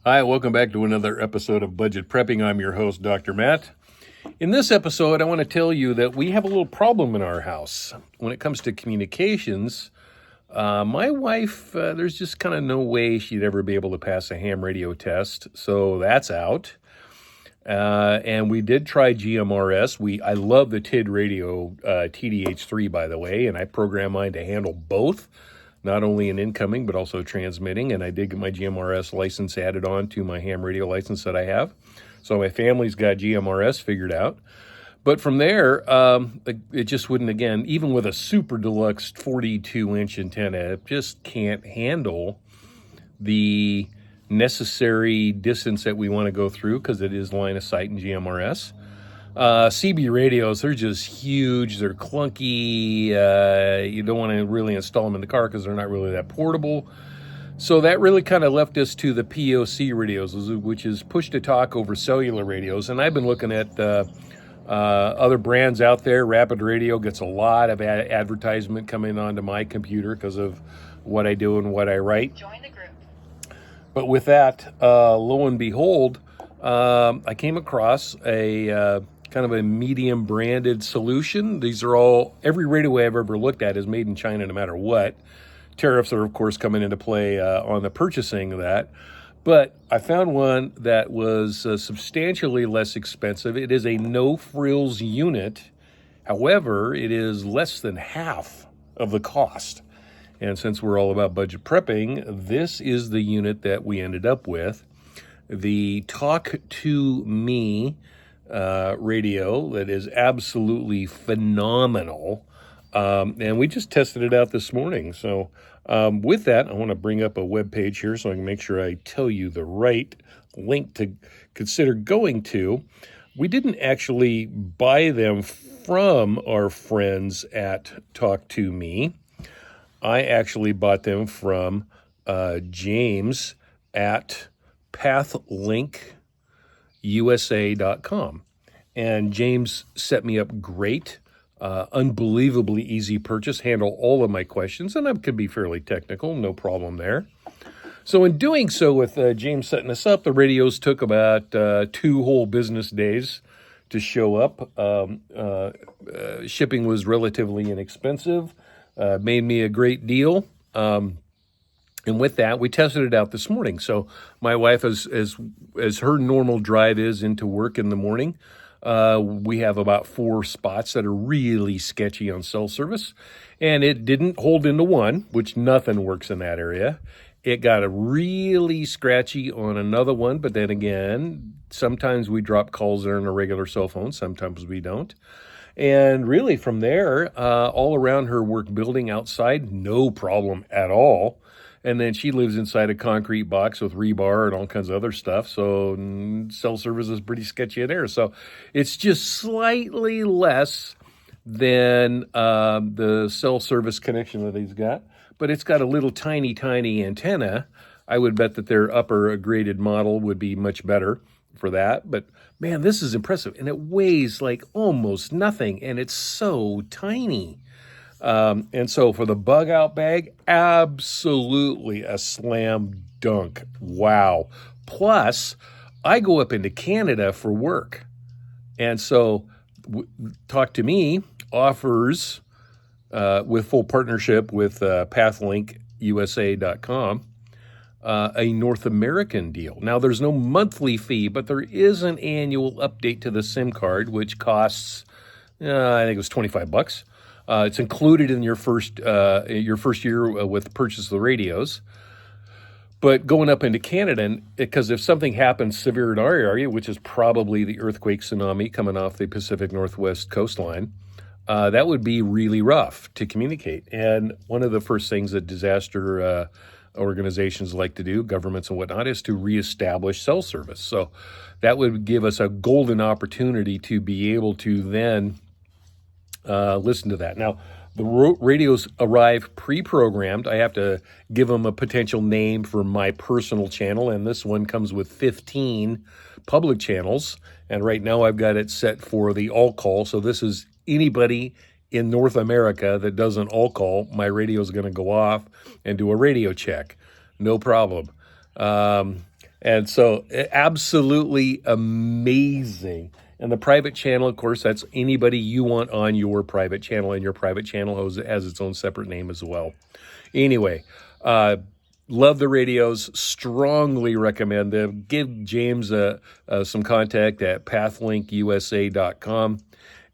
Hi, welcome back to another episode of Budget Prepping. I'm your host, Dr. Matt. In this episode, I want to tell you that we have a little problem in our house. When it comes to communications, my wife, there's just kind of no way she'd ever be able to pass a ham radio test, so that's out. And we did try GMRS. I love the TID radio, TDH3, by the way, and I program mine to handle both, not only in incoming, but also transmitting. And I did get my GMRS license added on to my ham radio license that I have. So my family's got GMRS figured out. But from there, it just wouldn't, again, even with a super deluxe 42-inch antenna, it just can't handle the necessary distance that we want to go through because it is line of sight in GMRS. CB radios, they're just huge. They're clunky. You don't want to really install them in the car because they're not really that portable. So that really kind of left us to the POC radios, which is push-to-talk over cellular radios. And I've been looking at other brands out there. Rapid Radio gets a lot of advertisement coming onto my computer because of what I do and what I write. Join the group. But with that, lo and behold, I came across a kind of a medium branded solution. These are all, every radio I've ever looked at is made in China no matter what. Tariffs are, of course, coming into play on the purchasing of that. But I found one that was substantially less expensive. It is a no-frills unit. However, it is less than half of the cost. And since we're all about budget prepping, this is the unit that we ended up with. The Talk to Me radio that is absolutely phenomenal. And we just tested it out this morning. So with that, I want to bring up a web page here so I can make sure I tell you the right link to consider going to. We didn't actually buy them from our friends at Talk to Me. I actually bought them from James at pathlinkusa.com. And James set me up great. Unbelievably easy purchase, handle all of my questions, and I could be fairly technical, no problem there. So in doing so with James setting us up, the radios took about 2 whole business days to show up. Shipping was relatively inexpensive, made me a great deal. And with that, we tested it out this morning. So my wife, as her normal drive is into work in the morning, we have about 4 spots that are really sketchy on cell service, and it didn't hold into one, which nothing works in that area. It got a really scratchy on another one, but then again, sometimes we drop calls there on a regular cell phone, sometimes we don't. And really from there, all around her work building outside, no problem at all. And then she lives inside a concrete box with rebar and all kinds of other stuff. So cell service is pretty sketchy there. So it's just slightly less than the cell service connection that he's got. But it's got a little tiny, tiny antenna. I would bet that their upper graded model would be much better for that. But man, this is impressive. And it weighs like almost nothing. And it's so tiny. And so for the bug out bag, absolutely a slam dunk. Wow. Plus, I go up into Canada for work. And so Talk to Me offers, with full partnership with pathlinkusa.com, a North American deal. Now, there's no monthly fee, but there is an annual update to the SIM card, which costs, I think it was $25. It's included in your first year with purchase of the radios. But going up into Canada, because if something happens severe in our area, which is probably the earthquake tsunami coming off the Pacific Northwest coastline, that would be really rough to communicate. And one of the first things that disaster organizations like to do, governments and whatnot, is to reestablish cell service. So that would give us a golden opportunity to be able to then listen to that. Now, the radios arrive pre-programmed. I have to give them a potential name for my personal channel, and this one comes with 15 public channels. And right now I've got it set for the all-call. So this is anybody in North America that does an all-call. My radio is going to go off and do a radio check. No problem. And so absolutely amazing. And the private channel, of course, that's anybody you want on your private channel, and your private channel has its own separate name as well. Anyway, love the radios. Strongly recommend them. Give James some contact at pathlinkusa.com,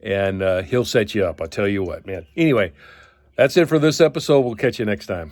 and he'll set you up. I'll tell you what, man. Anyway, that's it for this episode. We'll catch you next time.